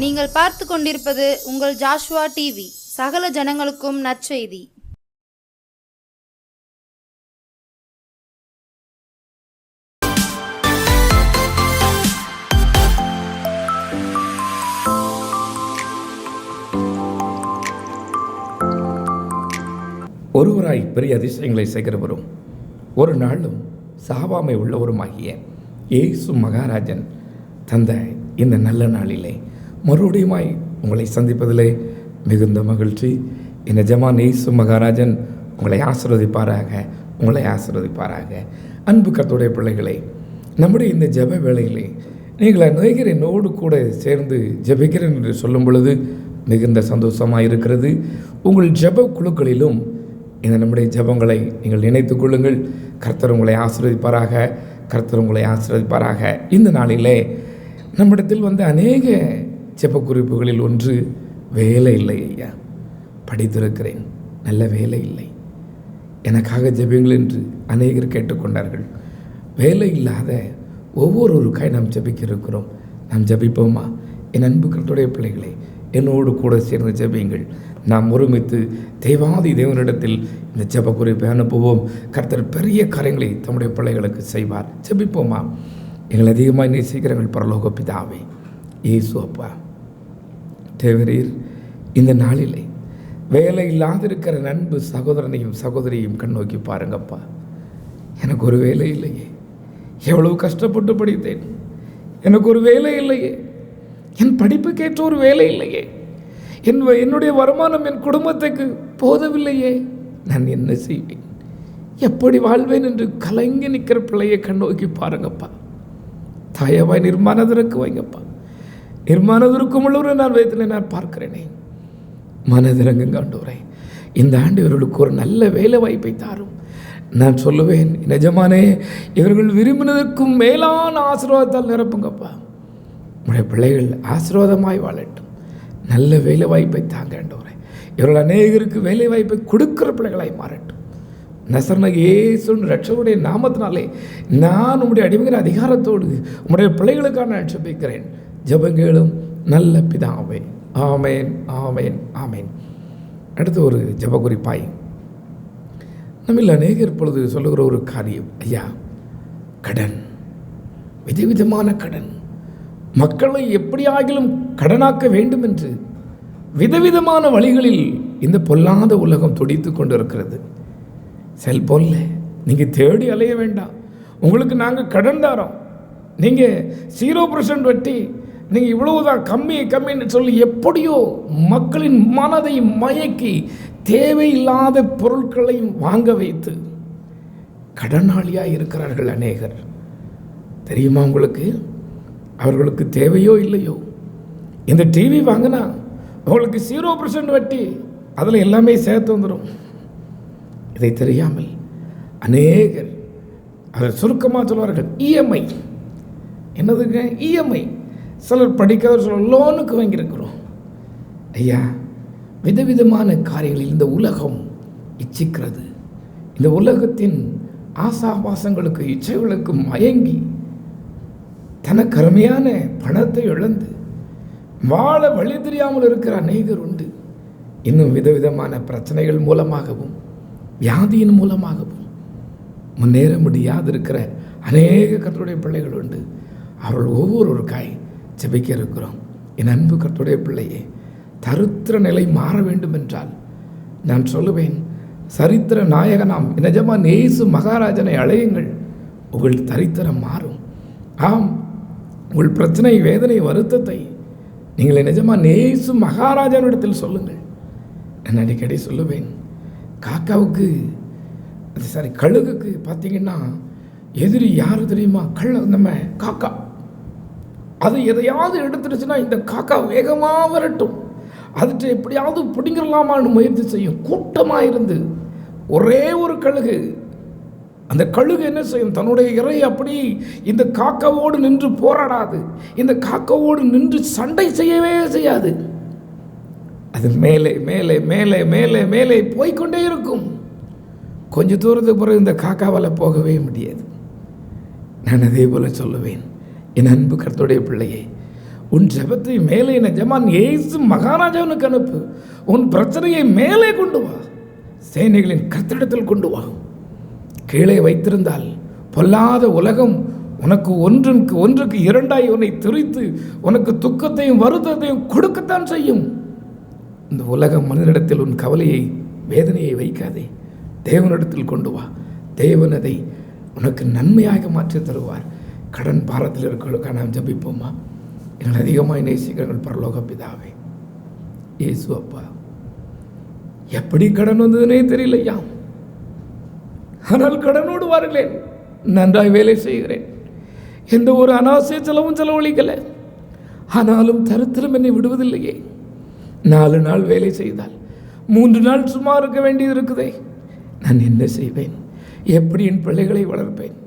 நீங்கள் பார்த்து கொண்டிருப்பது உங்கள் ஜாஷுவா டிவி. சகல ஜனங்களுக்கும் நற்செய்தி. ஒருவராய் பெரிய அதிசயங்களை செய்கிறவரும் ஒரு நாளும் சாவாமை உள்ளவருமாகிய இயேசு மகாராஜன் தந்த இந்த நல்ல நாளிலே மறுபடியுமாய் உங்களை சந்திப்பதிலே மிகுந்த மகிழ்ச்சி. இந்த ஜமான் இயேசு மகாராஜன் உங்களை ஆசீர்வதிப்பாராக. அன்பு கர்த்தருடைய பிள்ளைகளே, நம்முடைய இந்த ஜெப வேளையிலே நீங்கள் அநேகர் என்னோடு கூட சேர்ந்து ஜெபிக்கிறேன் என்று சொல்லும் பொழுது மிகுந்த சந்தோஷமாக இருக்கிறது. உங்கள் ஜெப குழுக்களிலும் இந்த நம்முடைய ஜெபங்களை நீங்கள் நினைத்துக் கொள்ளுங்கள். கர்த்தர் உங்களை ஆசீர்வதிப்பாராக. இந்த நாளிலே நம்மிடத்தில் வந்து அநேக ஜெப குறிப்புகளில் ஒன்று, வேலை இல்லை ஐயா, படித்திருக்கிறேன், நல்ல வேலை இல்லை, எனக்காக ஜெபியுங்கள் என்று அநேகர் கேட்டுக்கொண்டார்கள். வேலை இல்லாத ஒவ்வொருவருக்காய் நாம் ஜெபிக்க இருக்கிறோம். நாம் ஜெபிப்போமா? என் அன்பு கர்த்தருடைய பிள்ளைகளை, என்னோடு கூட சேர்ந்து ஜெபியுங்கள். நாம் ஒருமித்து தேவாதி தேவனிடத்தில் இந்த ஜெப குறிப்பை அனுப்புவோம். கர்த்தர் பெரிய காரியங்களை தம்முடைய பிள்ளைகளுக்கு செய்வார். ஜெபிப்போமா? எங்கள் அதிகமாக நேசிக்கிறவர்கள் பரலோக பிதாவே, இயேசு அப்பா, தேவரீர் இந்த நாளிலே வேலை இல்லாதிருக்கிற நண்பு சகோதரனையும் சகோதரியையும் கண்ணோக்கி பாருங்கப்பா. எனக்கு ஒரு வேலை இல்லையே, எவ்வளவு கஷ்டப்பட்டு படித்தேன், எனக்கு ஒரு வேலை இல்லையே, என் படிப்புக்கேற்ற ஒரு வேலை இல்லையே, என்னுடைய வருமானம் என் குடும்பத்துக்கு போதவில்லையே, நான் என்ன செய்வேன், எப்படி வாழ்வேன் என்று கலங்கி நிற்கிற பிள்ளையை கண்ணோக்கி பாருங்கப்பா. தயவாய் நிர்மானதற்கு வைங்கப்பா. நிர்மானதற்கும் உள்ளவரை நான் வேதத்தில் நான் பார்க்கிறேனே, மனதிறங்குங்க ஆண்டவரே. இந்த ஆண்டு இவர்களுக்கு ஒரு நல்ல வேலை வாய்ப்பை தாரும். நான் சொல்லுவேன், நிஜமானே இவர்கள் விரும்பினதற்கும் மேலான ஆசீர்வாதத்தால் நிரப்புங்கப்பா. உடைய பிள்ளைகள் ஆசீர்வாதமாய் வாழட்டும். நல்ல வேலை வாய்ப்பை தாங்க ஆண்டவரே. இவர்கள் அநேகருக்கு வேலை வாய்ப்பை கொடுக்கிற பிள்ளைகளாய் மாறட்டும். நசரேயனாகிய இயேசு ரட்சகருடைய நாமத்தினாலே நான் உம்முடைய அடிமைகிற அதிகாரத்தோடு உம்முடைய பிள்ளைகளுக்காக நான் ஜெபிக்கிறேன். ஜெபங்களும் நல்ல பிதாவே, ஆமேன், ஆமேன், ஆமேன். அடுத்து ஒரு ஜெப குறிப்பாய் நம்மில் அநேகர் பொழுது சொல்லுகிற ஒரு காரியம், ஐயா, கடன், விதவிதமான கடன், மக்களை எப்படியாகிலும் கடனாக்க வேண்டும் என்று விதவிதமான வழிகளில் இந்த பொல்லாத உலகம் துடித்து கொண்டு இருக்கிறது. செல்போனில் நீங்கள் தேடி அலைய வேண்டாம். உங்களுக்கு நாங்கள் கடன் தரோம், நீங்கள் 0% வட்டி, நீங்கள் இவ்வளவுதான் கம்மின்னு சொல்லி எப்படியோ மக்களின் மனதை மயக்கி தேவையில்லாத பொருட்களையும் வாங்க வைத்து கடனாளியாக இருக்கிறார்கள் அநேகர். தெரியுமா உங்களுக்கு? அவர்களுக்கு தேவையோ இல்லையோ, இந்த டிவி வாங்கினா அவங்களுக்கு 0% வட்டி, அதில் எல்லாமே சேர்த்து வந்துடும். இதை தெரியாமல் அநேகர் அதை சுருக்கமாக சொல்வார்கள், இஎம்ஐ. என்னதுங்க இஎம்ஐ? சிலர் படிக்காத சொல்ல லோனுக்கு வாங்கியிருக்கிறோம். ஐயா, விதவிதமான காரியங்களில் இந்த உலகம் இச்சிக்கிறது. இந்த உலகத்தின் ஆசாபாசங்களுக்கு இச்சைகளுக்கு மயங்கி தனக்கு அருமையான பணத்தை இழந்து வாழ வழி தெரியாமல் இருக்கிற அநேகர் உண்டு. இன்னும் விதவிதமான பிரச்சனைகள் மூலமாகவும் வியாதியின் மூலமாகவும் முன்னேற முடியாது இருக்கிற அநேக கர்த்தருடைய பிள்ளைகள் உண்டு. அவர்கள் ஒவ்வொருவருக்காய் ஜெபிக்க இருக்கிறோம். என் அன்பு கர்த்தருடைய பிள்ளையே, தரித்திர நிலை மாற வேண்டும் என்றால் நான் சொல்லுவேன், சரித்திர நாயகனாம் நிஜமான் இயேசு மகாராஜனை அழையுங்கள், உங்கள் தரித்திரம் மாறும். ஆம், உங்கள் பிரச்சனை, வேதனை, வருத்தத்தை நீங்கள் நிஜமான் இயேசு மகாராஜனிடத்தில் சொல்லுங்கள். நான் அடிக்கடி சொல்லுவேன், கழுகுக்கு பார்த்தீங்கன்னா எதிரி யாரு தெரியுமா? நம்ம காக்கா. அது எதையாவது எடுத்துடுச்சுன்னா இந்த காக்கா வேகமாக வரட்டும், அதுட்டு எப்படியாவது பிடிங்கிடலாமான்னு முயற்சி செய்யும். கூட்டமாக இருந்து ஒரே ஒரு கழுகு, அந்த கழுகு என்ன செய்யும்? தன்னுடைய இறை அப்படி இந்த காக்காவோடு நின்று போராடாது, இந்த காக்காவோடு நின்று சண்டை செய்யவே செய்யாது. அது மேலே மேலே மேலே மேலே மேலே போய்கொண்டே இருக்கும். கொஞ்ச தூரத்துக்கு பிறகு இந்த காக்காவால் போகவே முடியாது. நான் அதே போல் சொல்லுவேன், என் அன்பு கர்த்தருடைய பிள்ளையே, உன் ஜெபத்தை மேலே எஜமான் இயேசு மகாராஜாவுக்கு அனுப்பு. உன் பிரச்சனையை மேலே கொண்டு வா, சேனைகளின் கர்த்தரிடத்தில் கொண்டு வா. கீழே வைத்திருந்தால் பொல்லாத உலகம் உனக்கு ஒன்றுக்கு இரண்டாய் உன்னை திரித்து உனக்கு துக்கத்தையும் வருத்தத்தையும் கொடுக்கத்தான் செய்யும். இந்த உலகம் மனிதனிடத்தில் உன் கவலையை வேதனையை வைக்காதே, தேவனிடத்தில் கொண்டு வா. தேவன் அதை உனக்கு நன்மையாக மாற்றி தருவார். கடன் பாரத்தில் இருக்கிறவர்களுக்காக நாம் ஜபிப்போமா? எங்கள் அதிகமாக நேசிக்கிறவர்கள் பரலோக பிதாவே, இயேசு அப்பா, எப்படி கடன் வந்ததுனே தெரியலையா, ஆனால் கடனோடு வருகிறேன், நன்றாய் வேலை செய்கிறேன், எந்த ஒரு அனாவசிய செலவும் செலவழிக்கலை, ஆனாலும் தரித்திரம் என்னை விடுவதில்லையே. 4 நாள் வேலை செய்தால் 3 நாள் சும்மா இருக்க வேண்டியது இருக்குதே. நான் என்ன செய்வேன்? எப்படி என் பிள்ளைகளை வளர்ப்பேன்?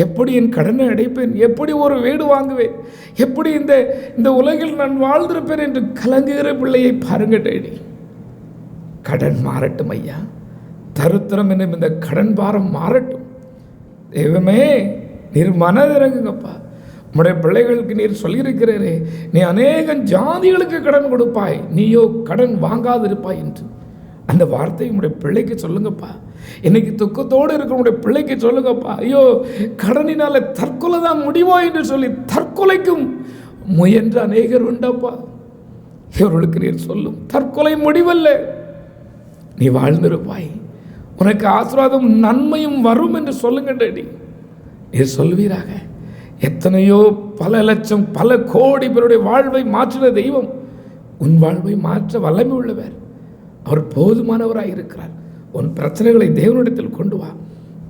எப்படி என் கடனை அடைப்பேன்? எப்படி ஒரு வீடு வாங்குவேன்? எப்படி இந்த உலகில் நான் வாழ்ந்திருப்பேன் என்று கலங்குகிற பிள்ளையை பாருங்க டேடி. கடன் மாறட்டும் ஐயா, தருத்திரம் என்னும் இந்த கடன் பாரம் மாறட்டும். தெய்வமே, நீர் மனதிறங்குங்கப்பா. உம்முடைய பிள்ளைகளுக்கு நீர் சொல்லியிருக்கிறீரே, நீ அநேக ஜாதிகளுக்கு கடன் கொடுப்பாய், நீயோ கடன் வாங்காதிருப்பாய் என்று. அந்த வார்த்தையை உடைய பிள்ளைக்கு சொல்லுங்கப்பா. இன்னைக்கு துக்கத்தோடு இருக்கிற உடைய பிள்ளைக்கு சொல்லுங்கப்பா. ஐயோ, கடனினால தற்கொலை தான் முடிவோ என்று சொல்லி தற்கொலைக்கும் முயன்ற அநேகர் உண்டப்பா. இவர்களுக்கு நீர் சொல்லும், தற்கொலை முடிவல்ல, நீ வாழ்ந்திருப்பாய், உனக்கு ஆசீர்வாதம் நன்மையும் வரும் என்று சொல்லுங்க டேடி. நீர் சொல்வீராக. எத்தனையோ பல லட்சம் பல கோடி பேருடைய வாழ்வை மாற்றின தெய்வம் உன் வாழ்வை மாற்ற வல்லமை உள்ளவர். அவர் போதுமானவராக இருக்கிறார். உன் பிரச்சனைகளை தேவனிடத்தில் கொண்டு வா.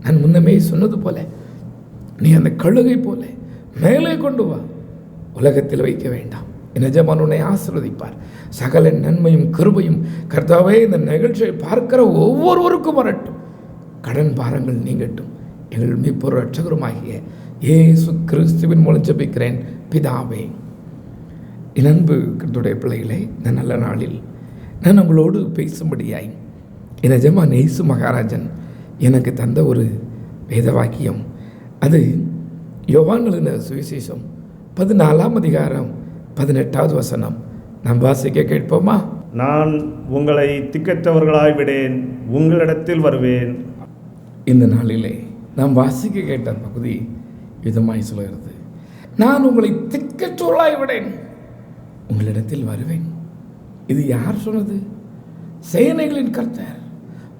நான் முன்னமே சொன்னது போல நீ அந்த கழுகை போல மேலே கொண்டு வா, உலகத்தில் வைக்க வேண்டாம். நிஜமான உன்னை ஆசீர்வதிப்பார். சகல நன்மையும் கிருபையும் கர்த்தாவே இந்த நிகழ்ச்சியை பார்க்கிற ஒவ்வொருவருக்கும் வரட்டும். கடன் பாரங்கள் நீங்கட்டும். எங்கள் மீட்பர் ரட்சகருமாகிய இயேசு கிறிஸ்துவின் மூலம் ஜெபிக்கிறேன் பிதாவே. என் அன்பு கர்த்தருடைய பிள்ளைகளே, இந்த நல்ல நாளில் நான் உங்களோடு பேசும்படியாய் என் எஜமான் இயேசு மகாராஜன் எனக்கு தந்த ஒரு வேத வாக்கியம். அது யோவான் எழுதின சுவிசேஷம் 14ஆம் அதிகாரம் 18வது வசனம். நாம் வாசிக்க கேட்போமா? நான் உங்களை திக்கற்றவர்களாய் விடேன், உங்களிடத்தில் வருவேன். இந்த நாளிலே நாம் வாசிக்க கேட்ட பகுதி விதமாய் சொல்கிறது, நான் உங்களை திக்கற்றவர்களாய் விடேன், உங்களிடத்தில் வருவேன். இது யார் சொன்னது? சேனைகளின் கர்த்தர்,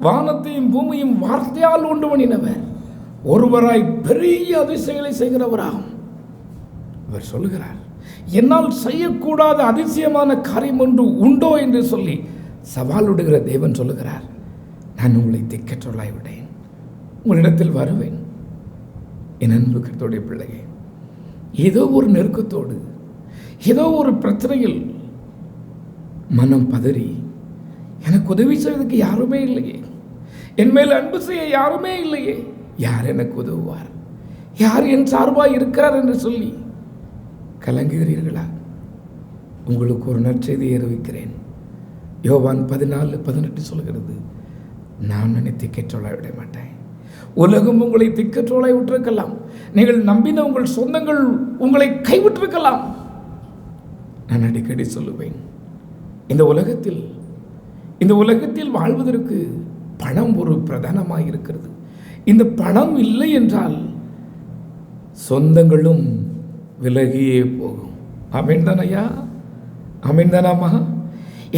வானத்தையும் பூமியும் வார்த்தையால் உண்டு பண்ணினவர், ஒருவராய் பெரிய அதிசயங்களை செய்கிறவராகும். இவர் சொல்லுகிறார், என்னால் செய்யக்கூடாத அதிசயமான காரியம் ஒன்று உண்டோ என்று சொல்லி சவால் விடுகிற தேவன் சொல்லுகிறார், நான் உங்களை திக்கற்றவர்களாய் விட்டேன், உங்களிடத்தில் வருவேன். என் அன்பு கர்த்தருடைய பிள்ளையே, ஏதோ ஒரு நெருக்கத்தோடு ஏதோ ஒரு பிரச்சனையில் மனம் பதறி, எனக்கு உதவி செய்வதற்கு யாருமே இல்லையே, என் மேல் அன்பு செய்ய யாருமே இல்லையே, யார் எனக்கு உதவுவார், யார் என் சார்பாக இருக்கிறார் என்று சொல்லி கலங்குகிறீர்களா? உங்களுக்கு ஒரு நற்செய்தியை அறிவிக்கிறேன். யோவான் 14:18 சொல்கிறது, நான் என்னை திக்கற்றவளாய் விட மாட்டேன். உலகம் உங்களை திக்கற்றவளாய் விட்டிருக்கலாம், நீங்கள் நம்பின உங்கள் சொந்தங்கள் உங்களை கைவிட்டிருக்கலாம். நான் அடிக்கடி சொல்லுவேன், இந்த உலகத்தில் வாழ்வதற்கு பணம் ஒரு பிரதானமாக இருக்கிறது. இந்த பணம் இல்லை என்றால் சொந்தங்களும் விலகியே போகும். ஆமென் தானையா? ஆமென் தானாமா?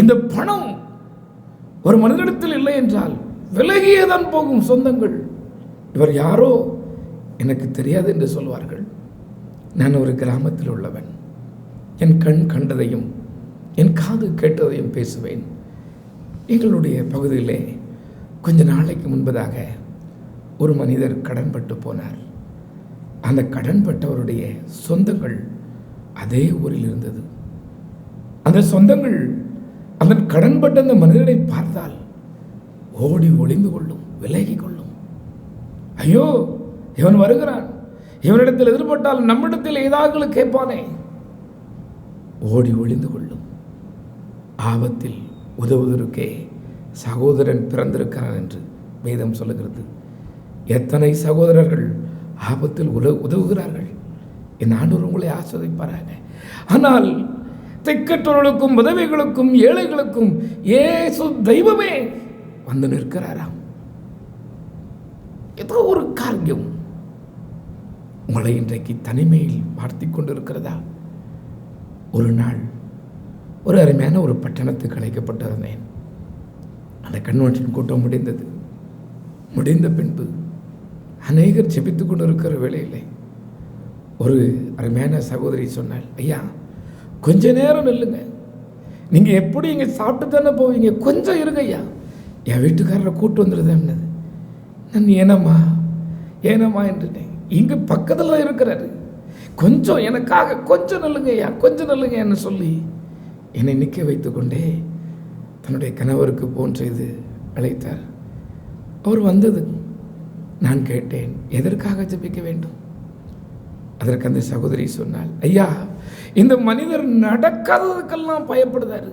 இந்த பணம் ஒரு மனிதனிடத்தில் இல்லை என்றால் விலகியே தான் போகும் சொந்தங்கள். இவர் யாரோ எனக்கு தெரியாது என்று சொல்வார்கள். நான் ஒரு கிராமத்தில் உள்ளவன். என் கண் கண்டதையும் என் காது கேட்டதையும் பேசுவேன். எங்களுடைய பகுதியிலே கொஞ்ச நாளைக்கு முன்பதாக ஒரு மனிதர் கடன்பட்டு போனார். அந்த கடன்பட்டவருடைய சொந்தங்கள் அதே ஊரில் இருந்தது. அந்த சொந்தங்கள் அந்த கடன்பட்ட அந்த மனிதனை பார்த்தால் ஓடி ஒளிந்து கொள்ளும், விலகி கொள்ளும். ஐயோ, இவன் வருகிறான், இவனிடத்தில் எதிர்பட்டால் நம்மிடத்தில் ஏதாவது கேட்பானே, ஓடி ஒளிந்து கொள்ளும். ஆபத்தில் உதவுவதற்கே சகோதரன் பிறந்திருக்கிறான் என்று வேதம் சொல்லுகிறது. எத்தனை சகோதரர்கள் ஆபத்தில் உதவுகிறார்கள். என் ஆண்டவர் உங்களை ஆஸ்வதிப்பாராக. ஆனால் திக்கற்றவர்களுக்கும் விதவைகளுக்கும் ஏழைகளுக்கும் இயேசு தெய்வமே வந்து நிற்கிறாராம். ஏதோ ஒரு காரியம் உங்களை இன்றைக்கு தனிமையில் பார்த்து கொண்டிருக்கிறதா? ஒரு நாள் ஒரு அருமையான ஒரு பட்டணத்துக்கு அழைக்கப்பட்டிருந்தேன். அந்த கன்வென்ஷன் கூட்டம் முடிந்தது. முடிந்த பின்பு அநேகர் ஜெபித்து கொண்டு இருக்கிற வேளையிலே ஒரு அருமையான சகோதரி சொன்னாள், ஐயா கொஞ்ச நேரம் நில்லுங்க, நீங்கள் எப்படி இங்கே சாப்பிட்டு தானே போவீங்க, கொஞ்சம் இருங்க ஐயா, என் வீட்டுக்காரரை கூட்டு வந்துடுது. நான் ஏனம்மா என்றேன். இங்கே பக்கத்தில் இருக்கிறாரு, கொஞ்சம் எனக்காக கொஞ்சம் நில்லுங்க ஐயா, கொஞ்சம் நில்லுங்க என்று சொல்லி என்னை நிற்க வைத்து கொண்டே தன்னுடைய கணவருக்கு போன் செய்து அழைத்தார். அவர் வந்தது. நான் கேட்டேன், எதற்காக ஜெபிக்க வேண்டும்? அதற்கு அந்த சகோதரி சொன்னாள், ஐயா இந்த மனிதர் நடக்காததுக்கெல்லாம் பயப்படுதாரு,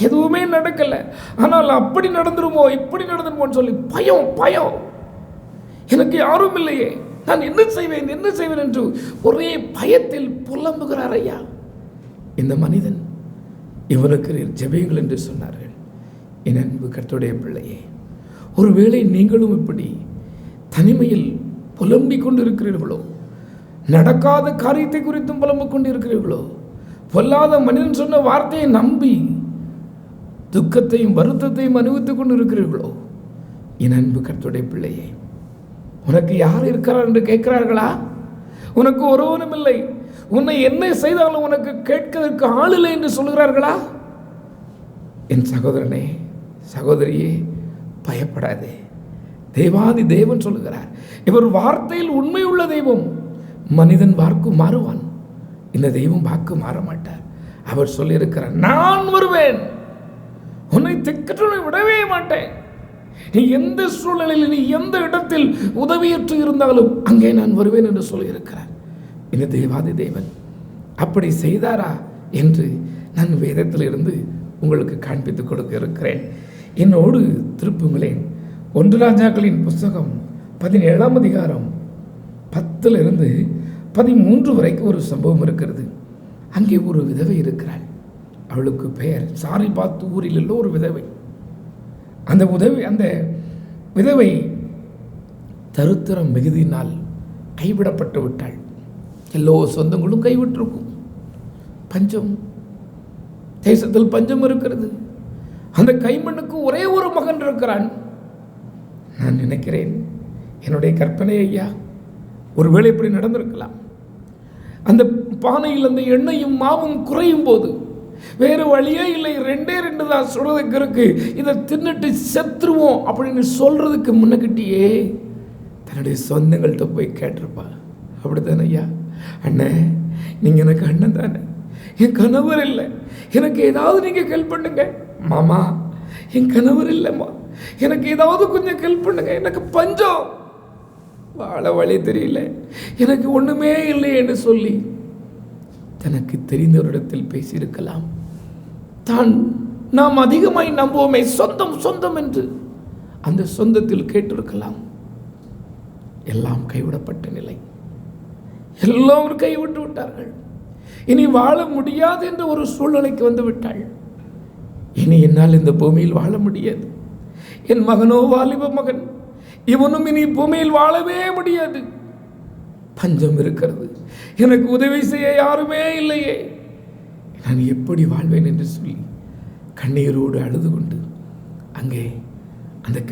எதுவுமே நடக்கலை, ஆனால் அப்படி நடந்துருமோ இப்படி நடந்துருமோன்னு சொல்லி பயம். எனக்கு யாரும் இல்லையே, நான் என்ன செய்வேன் என்று ஒரே பயத்தில் புலம்புகிறார். ஐயா இந்த மனிதன், இவனுக்கு ஜெபியுங்கள் என்று சொன்னார்கள். என் அன்பு கர்த்தருடைய பிள்ளையே, ஒருவேளை நீங்களும் இப்படி தனிமையில் புலம்பிக் கொண்டு இருக்கிறீர்களோ, நடக்காத காரியத்தை குறித்தும் புலம்பிக் கொண்டு இருக்கிறீர்களோ, பொல்லாத மனிதன் சொன்ன வார்த்தையை நம்பி துக்கத்தையும் வருத்தத்தையும் அனுபவித்துக் கொண்டு இருக்கிறீர்களோ, என் அன்பு கர்த்தருடைய பிள்ளையே, உனக்கு யார் இருக்கிறார் என்று கேட்கிறார்களா? உனக்கு ஒருவனும் இல்லை, உன்னை என்ன செய்தாலும் உனக்கு கேட்கிறதற்கு ஆள் இல்லை என்று சொல்கிறார்களா? என் சகோதரனே சகோதரியே, பயப்படாதே. தேவாதி தேவன் சொல்லுகிறார், இவர் வார்த்தையில் உண்மை உள்ள தெய்வம். மனிதன் வாக்கு மாறுவான், இந்த தெய்வம் வாக்கு மாற மாட்டார். அவர் சொல்லியிருக்கிறார், நான் வருவேன், உன்னை திக்கற்றவனை விடவே மாட்டேன். நீ எந்த சூழ்நிலையில், நீ எந்த இடத்தில் உதவியற்று இருந்தாலும் அங்கே நான் வருவேன் என்று சொல்லியிருக்கிறார். இந்த தேவாதி தேவன் அப்படி செய்தாரா என்று நான் வேதத்தில் இருந்து உங்களுக்கு காண்பித்துக் கொடுக்க இருக்கிறேன். என்னோடு திருப்புங்களேன் 1 ராஜாக்களின் புஸ்தகம் 17ஆம் அதிகாரம் 10 to 13 வரைக்கும் ஒரு சம்பவம் இருக்கிறது. அங்கே ஒரு விதவை இருக்கிறாள். அவளுக்கு பெயர் சாரிபாத் ஊரில் உள்ள ஒரு விதவை. அந்த விதவை தருத்திரம் மிகுதியினால் கைவிடப்பட்டு விட்டாள். எல்லோ சொந்தங்களும் கைவிட்டிருக்கும். பஞ்சம், தேசத்தில் பஞ்சம் இருக்கிறது. அந்த கைமண்ணுக்கு ஒரே ஒரு மகன் இருக்கிறான். நான் நினைக்கிறேன், என்னுடைய கற்பனை ஐயா, ஒருவேளை இப்படி நடந்திருக்கலாம். அந்த பானையில் அந்த எண்ணெயும் மாவும் குறையும் போது வேறு வழியே இல்லை, 2 தான் சொல்றதுக்கு இருக்கு, இதை தின்னுட்டு செத்துருவோம் அப்படின்னு சொல்றதுக்கு முன்னக்கிட்டேயே தன்னுடைய சொந்தங்கள்கிட்ட போய் கேட்டிருப்பா. அப்படித்தானே ஐயா? அண்ணே, நீங்கள் எனக்கு அண்ணன் தானே, என் கணவர் இல்லை, எனக்கு ஏதாவது நீங்கள் ஹெல்ப் பண்ணுங்க. மாமா, என் கணவர் இல்லைம்மா, எனக்கு ஏதாவது கொஞ்சம் ஹெல்ப் பண்ணுங்க, எனக்கு பஞ்சம், வாழ வழி தெரியல, எனக்கு ஒன்றுமே இல்லை என்று சொல்லி தனக்கு தெரிந்தவரிடத்தில் பேசியிருக்கலாம். நாம் அதிகமாய் நம்புவோமே சொந்தம் சொந்தம் என்று அந்த சொந்தத்தில் கேட்டிருக்கலாம். எல்லாம் கைவிடப்பட்ட நிலை, எல்லோரும் கைவிட்டு விட்டார்கள். இனி வாழ முடியாது என்ற ஒரு சூழ்நிலைக்கு வந்து விட்டாள். இனி என்னால் இந்த பூமியில் வாழ முடியாது, என் மகனோ வாலிப மகன், இவனும் இனி பூமியில் வாழவே முடியாது, பஞ்சம் இருக்கிறது, எனக்கு உதவி செய்ய யாருமே இல்லையே, நான் எப்படி வாழ்வேன் என்று சொல்லி கண்ணீரோடு அழுது கொண்டு அங்கே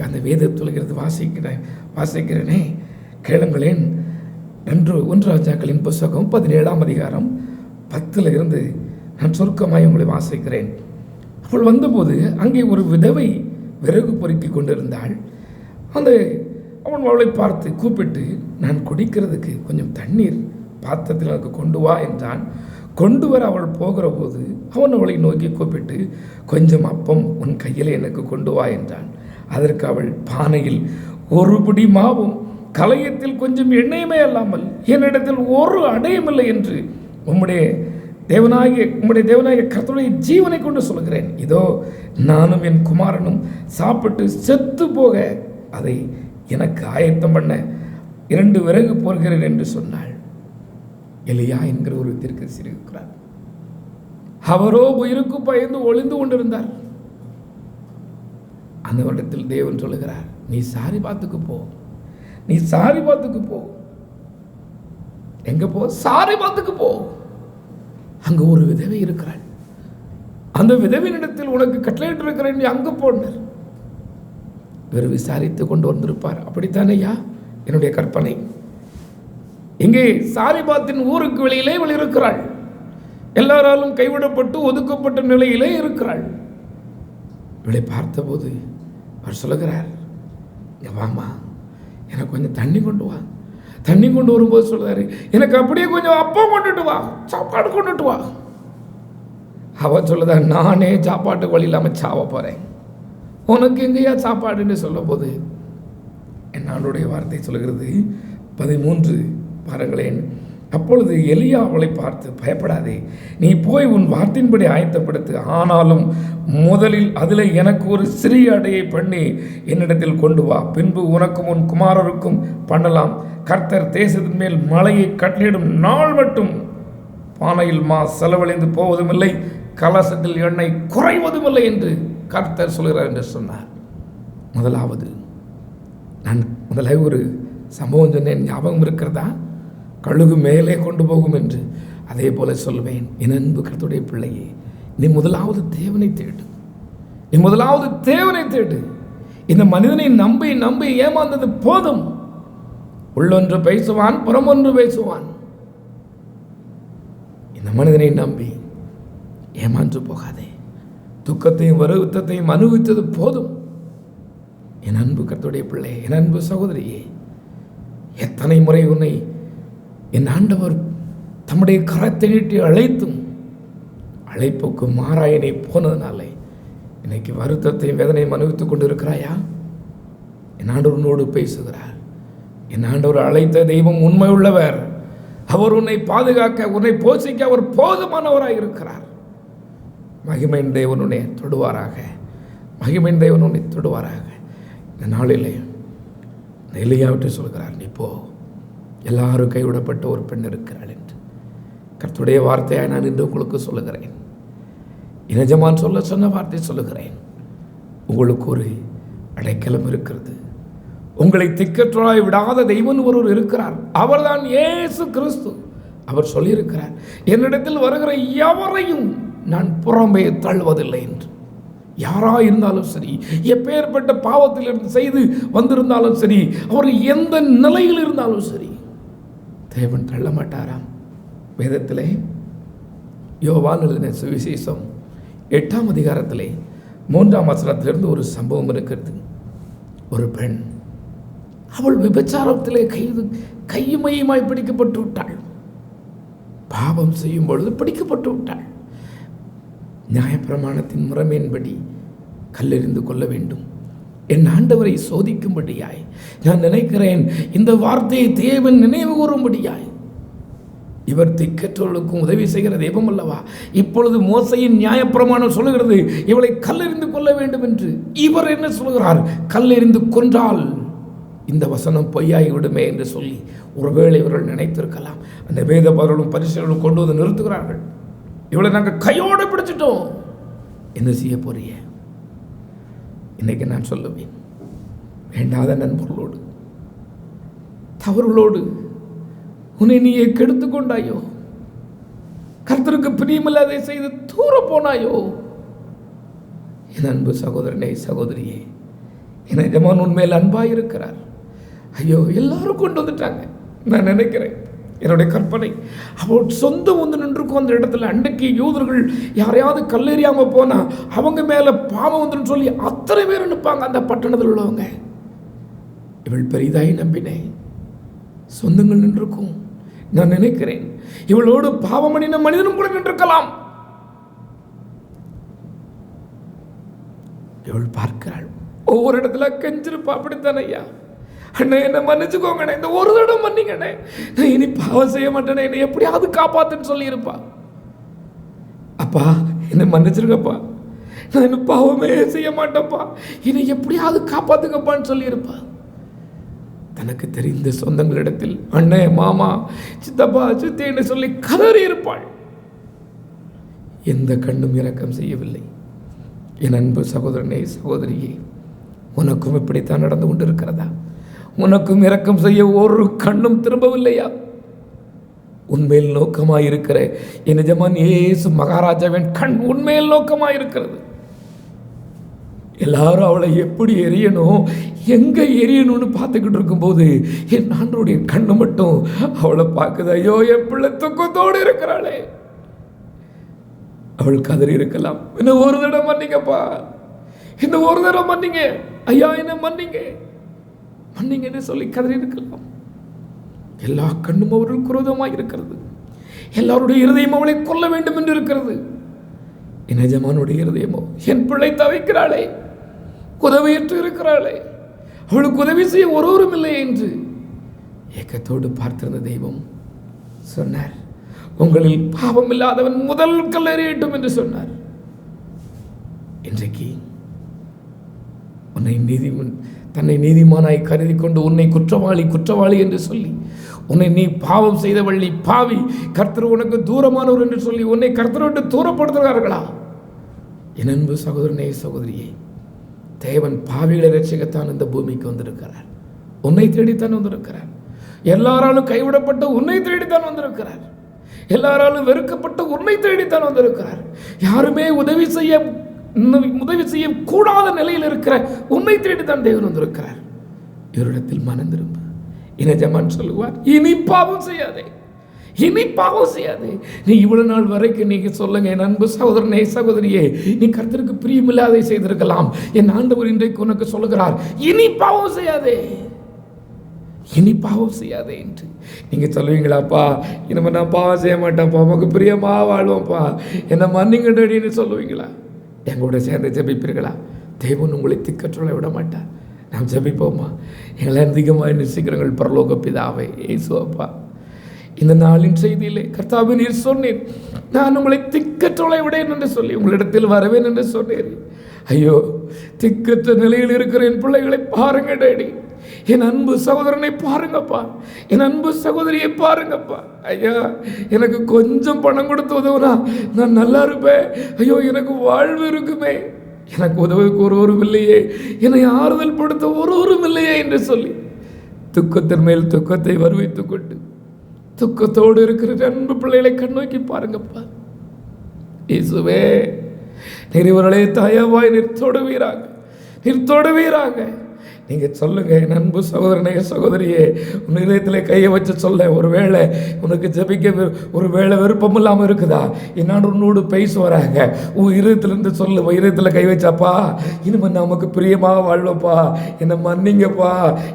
அந்த வேதத்தில் வாசிக்கிறேனே, கேளுங்களேன். 1 ராஜாக்களின் புஸ்தகம் 17ஆம் அதிகாரம் 10 நான் சுருக்கமாய் உங்களை வாசிக்கிறேன். அவள் வந்தபோது அங்கே ஒரு விதவை விறகு பொறுக்கி கொண்டிருந்தாள். அவன் அவளை பார்த்து கூப்பிட்டு, நான் குடிக்கிறதுக்கு கொஞ்சம் தண்ணீர் பாத்திரத்தில் எனக்கு கொண்டு வா என்றான். கொண்டு வர அவள் போகிற போது அவன் அவளை நோக்கி கூப்பிட்டு, கொஞ்சம் அப்பம் உன் கையில் எனக்கு கொண்டு வா என்றான். அதற்கு அவள், பானையில் ஒரு பிடி மாவும் கலையத்தில் கொஞ்சம் எண்ணெயுமே அல்லாமல் என்னிடத்தில் ஒரு அடையும் இல்லை என்று உம்முடைய தேவனாகிய கர்த்தருடைய ஜீவனை கொண்டு சொல்கிறேன், இதோ நானும் என் குமாரனும் சாப்பிட்டு செத்து போக அதை எனக்கு ஆயத்தம் பண்ண 2 விறகு போர்கிறேன் என்று சொன்னாள். எலியா என்கிற ஒரு தீர்க்கதரிசி இருக்கிறார். அவரோ உயிருக்கு பயந்து ஒளிந்து கொண்டிருந்தார். அந்த இடத்தில் தேவன் சொல்லுகிறார், நீ சாரிபாத்துக்கு போ, நீ சாரிபாத்துக்கு போ. எங்க போ? சாரிபாத்துக்கு போ. அங்க ஒரு விதவை இருக்கிறாள். அந்த விதவையினிடத்தில் உனக்கு கட்டளையிட்டு இருக்கிறேன், நீ அங்க போனார். இவர் விசாரித்து கொண்டு வந்திருப்பார். அப்படித்தானையா என்னுடைய கற்பனை. இங்கே சாரிபாத்தின் ஊருக்கு வெளியிலே இவள் இருக்கிறாள். எல்லாராலும் கைவிடப்பட்டு ஒதுக்கப்பட்ட நிலையிலே இருக்கிறாள். இவளை பார்த்தபோது அவர் சொல்லுகிறார், வாமா, எனக்கு கொஞ்சம் தண்ணி கொண்டு வா. தண்ணி கொண்டு வரும்போது சொல்றாரு, எனக்கு அப்படியே கொஞ்சம் அப்பம் கொண்டுட்டு வா, சாப்பாடு கொண்டுட்டு வா. அவ சொல்லுதா, நானே சாப்பாட்டுக்கு வழி இல்லாமல் சாவ போறேன், உனக்கு எங்கேயா சாப்பாடுன்னு சொல்லும் போது என்னுடைய வார்த்தை சொல்கிறது 13 பாருங்களேன். அப்பொழுது எலியா அவளை பார்த்து, பயப்படாதே, நீ போய் உன் வார்த்தையின்படி ஆயத்தப்படுத்து. ஆனாலும் முதலில் அதில் எனக்கு ஒரு சிறிய அடையை பண்ணி என்னிடத்தில் கொண்டு வா. பின்பு உனக்கும் உன் குமாரருக்கும் பண்ணலாம். கர்த்தர் தேசத்தின் மேல் மழையை கட்டளையிடும் நாள் மட்டும் பானையில் மா செலவழிந்து போவதும் இல்லை, கலசத்தில் எண்ணெய் குறைவதும் இல்லை என்று கர்த்தர் சொல்கிறார் என்று சொன்னார். முதலாவது நான் ஒரு சம்பவம் சொன்னேன், ஞாபகம் இருக்கிறதா? கழுகு மேலே கொண்டு போகும் என்று. அதே போல சொல்வேன், என் அன்பு கர்த்தருடைய பிள்ளையே, நீ முதலாவது தேவனை தேடு, நீ முதலாவது தேவனை தேடு. இந்த மனிதனை நம்பி நம்பி ஏமாந்தது போதும். உள்ளொன்று பேசுவான், புறமொன்று பேசுவான். இந்த மனிதனை நம்பி ஏமாந்து போகாதே. துக்கத்தையும் வருத்தத்தையும் அனுபவித்தது போதும். என் அன்பு கர்த்தருடைய பிள்ளை, என் அன்பு சகோதரியே, எத்தனை முறை உன்னை என் ஆண்டவர் தம்முடைய கரத்தை நீட்டி அழைத்தும் அழைப்புக்கு மாறாயனை போனதுனாலே இன்னைக்கு வருத்தத்தையும் வேதனையும் அனுபவித்துக் கொண்டு இருக்கிறாயா? என் ஆண்டவர் உன்னோடு பேசுகிறார். என் ஆண்டவர் அழைத்த தெய்வம் உண்மை உள்ளவர். அவர் உன்னை பாதுகாக்க, உன்னை போஷிக்க அவர் போதுமானவராக இருக்கிறார். மகிமையின் தேவன் உன்னை தொடுவாராக, மகிமையின் தேவன் உன்னை தொடுவாராக. இந்த நாளிலே எலியாவிட்டு சொல்கிறார், நீ போ, எல்லாரும் கைவிடப்பட்ட ஒரு பெண் இருக்கிறாள் என்று. கர்த்தருடைய வார்த்தையாக நான் இன்று உங்களுக்கு சொல்லுகிறேன். எஜமான் சொன்ன வார்த்தை சொல்லுகிறேன். உங்களுக்கு ஒரு அடைக்கலம் இருக்கிறது. உங்களை திக்கற்றோராய் விடாத தெய்வன் ஒருவர் இருக்கிறார். அவர்தான் இயேசு கிறிஸ்து. அவர் சொல்லியிருக்கிறார், என்னிடத்தில் வருகிற எவரையும் நான் புறம்பே தள்ளுவதில்லை என்று. யாரா இருந்தாலும் சரி, எப்பேற்பட்ட பாவத்தில் இருந்து செய்து வந்திருந்தாலும் சரி, அவர் எந்த நிலையில் இருந்தாலும் சரி, தேவன் தள்ள மாட்டாராம். வேதத்திலே யோவான் எழுதின சுவிசேஷம் 8ஆம் அதிகாரத்திலே 3ஆம் வசனத்திலிருந்து ஒரு சம்பவம் இருக்கிறது. ஒரு பெண், அவள் விபச்சாரத்திலே கையுமையுமாய் பிடிக்கப்பட்டு விட்டாள். பாவம் செய்யும் பொழுது பிடிக்கப்பட்டு விட்டாள். நியாயப்பிரமாணத்தின் முறைமையின்படி கல்லெறிந்து கொள்ள வேண்டும். என் ஆண்டவரை சோதிக்கும்படியாய் நான் நினைக்கிறேன். இந்த வார்த்தையை தேவன் நினைவு கூறும்படியாய், இவர் திக்கற்றவர்களுக்கும் உதவி செய்கிற தெய்வம் அல்லவா. இப்பொழுது மோசையின் நியாயப்பிரமாணம் சொல்லுகிறது இவளை கல்லெறிந்து கொள்ள வேண்டும் என்று. இவர் என்ன சொல்கிறார்? கல்லெறிந்து கொன்றால் இந்த வசனம் பொய்யாகி விடுமே என்று சொல்லி ஒருவேளை இவர்கள் நினைத்திருக்கலாம். அந்த வேத பரலும் பரிசுகளும் கொண்டு வந்து நிறுத்துகிறார்கள். இவளை நாங்கள் கையோடு பிடிச்சிட்டோம், என்ன செய்ய போறிய? இன்னைக்கு நான் சொல்லுவேன், வேண்டாத நண்பர்களோடு, தவறுகளோடு உன்னை நீயே கெடுத்து கொண்டாயோ, கர்த்தருக்கு பிரியமில்லாதை செய்து தூர போனாயோ. என் அன்பு சகோதரனே, சகோதரியே, என் எஜமான் உண்மையில் அன்பாயிருக்கிறார். ஐயோ, எல்லாரும் கொண்டு வந்துட்டாங்க. நான் நினைக்கிறேன், என்னுடைய கற்பனை, அவள் சொந்தம் வந்து நின்றுக்கும் அந்த இடத்துல. அன்றைக்கு யூதர்கள் யாரையாவது கல்லெறியாமல் போனால் அவங்க மேலே பாவம் வந்துன்னு சொல்லி அத்தனை பேர் நிற்பாங்க அந்த பட்டணத்தில் உள்ளவங்க. இவள் பெரிதாய் நம்பினேன், சொந்தங்கள் நின்றுக்கும். நான் நினைக்கிறேன், இவளோடு பாவம் பண்ணின மனிதனும் கூட நின்றிருக்கலாம். இவள் பார்க்கிறாள், ஒவ்வொரு இடத்துல கெஞ்சிருப்பா. அப்படித்தானே ஐயா, அண்ணே என்ன மன்னிச்சுக்கோங்கண்ணே, இந்த ஒரு தடவை மன்னிங்கண்ணே, நான் இனி பாவம் செய்ய மாட்டேனே, என்னை எப்படியாவது காப்பாத்துன்னு சொல்லியிருப்பா. அப்பா என்னை மன்னிச்சிருக்கப்பா, நான் இன்னும் பாவமே செய்ய மாட்டேன்ப்பா, என்னை எப்படியாவது காப்பாத்துங்கப்பான்னு சொல்லியிருப்பா. தனக்கு தெரிந்த சொந்தங்களிடத்தில் அண்ணே, மாமா, சித்தப்பா, சித்தேன்னு சொல்லி கதறி இருப்பாள். எந்த கண்ணும் இரக்கம் செய்யவில்லை. என் அன்பு சகோதரனே, சகோதரியே, உனக்கும் இப்படித்தான் நடந்து கொண்டிருக்கிறதா? உனக்கும் இரக்கம் செய்ய ஒரு கண்ணும் திரும்பவில்லையா? உன்மேல் நோக்கமாயிருக்கிற என் எஜமான் இயேசு மகாராஜாவின் கண் உன்மேல் நோக்கமாயிருக்கிறது. எல்லாரும் அவளை எப்படி எரியணும், எங்க எரியணும்னு பார்த்துக்கிட்டு இருக்கும்போது என் ஆண்டவருடைய கண்ணு மட்டும் அவளை பார்க்குது. ஐயோ, என் பிள்ளை துக்கத்தோடு இருக்கிறாளே. அவள் கதறி இருக்கலாம், என்ன ஒரு தடவை மன்னிங்கப்பா, இந்த ஒரு தடவை மன்னிங்க ஐயா, என்ன மன்னிங்க மன்னிங்கன்னு சொல்லி கதறி இருக்கலாம். எல்லா கண்ணும் அவர்கள் குரோதமாக இருக்கிறது. எல்லாருடைய இருதயம் அவளை கொல்ல வேண்டும் என்று இருக்கிறது. என் எஜமானுடைய இருதயமோ என் பிள்ளை தவிக்கிறாளே, உதவியற்று இருக்கிறாளே, அவளுக்கு உதவி செய்ய ஒருவரும் இல்லை என்று ஏக்கத்தோடு பார்த்திருந்த தெய்வம் சொன்னார், உங்களில் பாவம் இல்லாதவன் முதல் கல்லெறியட்டும் என்று சொன்னார். இன்றைக்கு தன்னை நீதிமானாய் கருதி கொண்டு உன்னை குற்றவாளி என்று சொல்லி, உன்னை நீ பாவம் செய்தவள், நீ பாவி, கர்த்தர் உனக்கு தூரமானவர் என்று சொல்லி உன்னை கர்த்தரோடு தூரப்படுத்துகிறார்களா? என் அன்பு சகோதரனே, சகோதரியே, தேவன் பாவிகளை ரட்சிக்கத்தான் இந்த பூமிக்கு வந்திருக்கிறார். உன்னை தேடித்தான் வந்திருக்கிறார். எல்லாராலும் கைவிடப்பட்ட உன்னை தேடித்தான் வந்திருக்கிறார். எல்லாராலும் வெறுக்கப்பட்ட உன்னை தேடித்தான் வந்திருக்கிறார். யாருமே உதவி செய்ய கூடாத நிலையில் இருக்கிற உன்னை தேடித்தான் தேவன் வந்திருக்கிறார். இவரிடத்தில் மனம் திரும்ப. என் எஜமான் சொல்லுவார், இனி பாவம் செய்யாதே, இனி பாவம் செய்யாதே. நீ இவ்வளவு நாள் வரைக்கும் நீங்க சொல்லுங்க, என் அன்பு சகோதரனே, சகோதரியே, நீ கர்த்தருக்கு பிரியமில்லாதை செய்திருக்கலாம். என் ஆண்டவர் இன்றைக்கு உனக்கு சொல்லுகிறார், இனி பாவம் செய்யாதே, இனி பாவம் செய்யாதே என்று. நீங்க சொல்லுவீங்களாப்பா, இனிமே நான் பாவம் செய்ய மாட்டேன்ப்பா, உமக்கு பிரியமா வாழ்வோம்ப்பா, என்னை மன்னிங்கன்னு சொல்லுவீங்களா? எங்களோட சேர்ந்து ஜெபிப்பீர்களா? தேவன் உங்களை திக்கற்றலை விட மாட்டார். நாம் ஜெபிப்போமா? எங்களை அதிகமாக நேசிக்கிறங்கள் பரலோக பிதாவே, இயேசுவப்பா, இந்த நாளின் செய்தியிலே கர்த்தாவே, நீர் சொன்னீர், நான் உங்களை திக்கற்றலை விடேன் என்று சொல்லி உங்களிடத்தில் வரவேன் என்று சொன்னீர். ஐயோ, திக்கற்ற நிலையில் இருக்கிற என் பிள்ளைகளை பாருங்க டேடி, என் அன்பு சகோதரனை பாருங்கப்பா, என் அன்பு சகோதரியை பாருங்கப்பா. ஐயா, எனக்கு கொஞ்சம் பணம் கொடுத்து உதவுனா நான் நல்லா இருப்பேன். ஐயோ, எனக்கு வாழ்வு இருக்குமே, எனக்கு உதவுக்கு ஒருவரும் இல்லையே, என்னை ஆறுதல் படுத்த ஒருவரும் இல்லையே என்று சொல்லி துக்கத்தின் மேல் துக்கத்தை வருவித்துக் கொண்டு துக்கத்தோடு இருக்கிற அன்பு பிள்ளைகளை கண்ணோக்கி பாருங்கப்பா. இயேசுவே, நீர் இவர்களே தயவாய் நிறுத்தோடுவீராக, நிறுத்தோடுவீராக. நீங்கள் சொல்லுங்க, என் அன்பு சகோதரனே, சகோதரியே, உன் இதயத்தில் கையை வச்சு சொல்ல. ஒருவேளை உனக்கு ஜெபிக்க ஒருவேளை விருப்பம் இல்லாமல் இருக்குதா? என்னாடு உன்னோடு பேசுவாராங்க. உன் இதயத்திலிருந்து சொல்லு. இதயத்தில் கை வச்சாப்பா, இனிமேல் நமக்கு பிரியமாக வாழ்வப்பா, என்னை மன்னிங்கப்பா,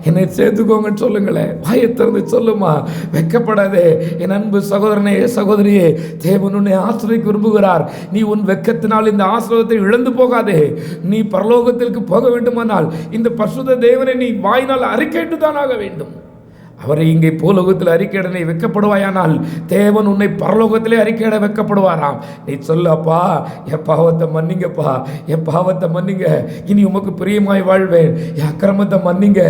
என்னை சேர்த்துக்கோங்கன்னு சொல்லுங்களேன். வாயை திறந்து சொல்லுமா, வெக்கப்படாதே. என் அன்பு சகோதரனே, சகோதரியே, தேவன் உன்னை ஆசிரியக்க விரும்புகிறார். நீ உன் வெக்கத்தினால் இந்த ஆசீர்வாதத்தை இழந்து போகாதே. நீ பரலோகத்திற்கு போக வேண்டுமானால் இந்த பரிசுத்த தேவனை நீ வாயினால் அறிக்கையிட்டு தான் ஆக வேண்டும். அவரை இங்கே பூலோகத்தில் அறிக்கையிடனை வைக்கப்படுவாயானால் தேவன் உன்னை பரலோகத்திலே அறிக்கையிட வைக்கப்படுவாராம். நீ சொல்லப்பா, என் பாவத்தை மன்னிங்கப்பா, என் பாவத்தை மன்னிங்க, இனி உமக்கு பிரியமாய் வாழ்வேன், என் அக்கிரமத்தை மன்னிங்க,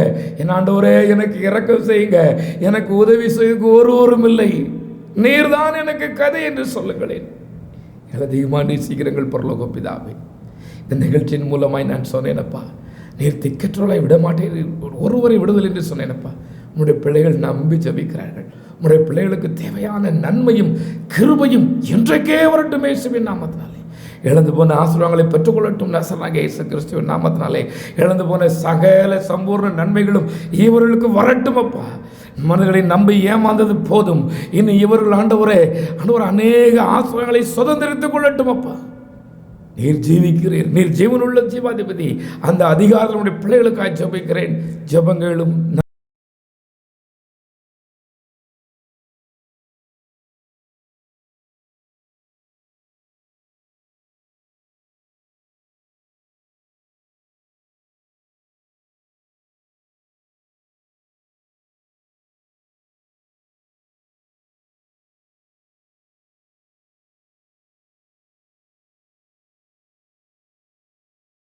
என் ஆண்டவரே எனக்கு இரக்கம் செய்யுங்க, எனக்கு உதவி செய்ய ஒருவரும் இல்லை, நீர்தான் எனக்கு கதை என்று சொல்லுங்களேன். அதிகமாக நேசிக்கிறங்கள் பரலோக பிதாவே, இந்த நிகழ்ச்சியின் மூலமாய் நான் சொன்னேனப்பா, நீர் திக்கற்றோலை விட மாட்டேன், ஒருவரை விடுதல் என்று சொன்னேனப்பா. உன்னுடைய பிள்ளைகள் நம்பி ஜபிக்கிறார்கள். உன்னுடைய பிள்ளைகளுக்கு தேவையான நன்மையும் கிருபையும் இன்றைக்கே வரட்டும் இயேசுவின் நாமத்தினாலே. இழந்து போன ஆசீர்வாதங்களை பெற்றுக்கொள்ளட்டும் நசராகிய இயேசு கிறிஸ்துவின் நாமத்தினாலே. இழந்து போன சகல சம்பூர்ண நன்மைகளும் இவர்களுக்கு வரட்டும் அப்பா. மனிதர்களை நம்பி ஏமாந்தது போதும், இன்னும் இவர்கள் ஆண்டவரே அநேக ஆசீர்வாதங்களை சுதந்திரித்துக் கொள்ளட்டும் அப்பா. நீர் ஜீவிக்கிறீர், நீர் ஜீவனுள்ள ஜீவாதிபதி. அந்த அதிகாரத்தினுடைய பிள்ளைகளுக்காக ஜெபிக்கிறேன். ஜெபங்களும்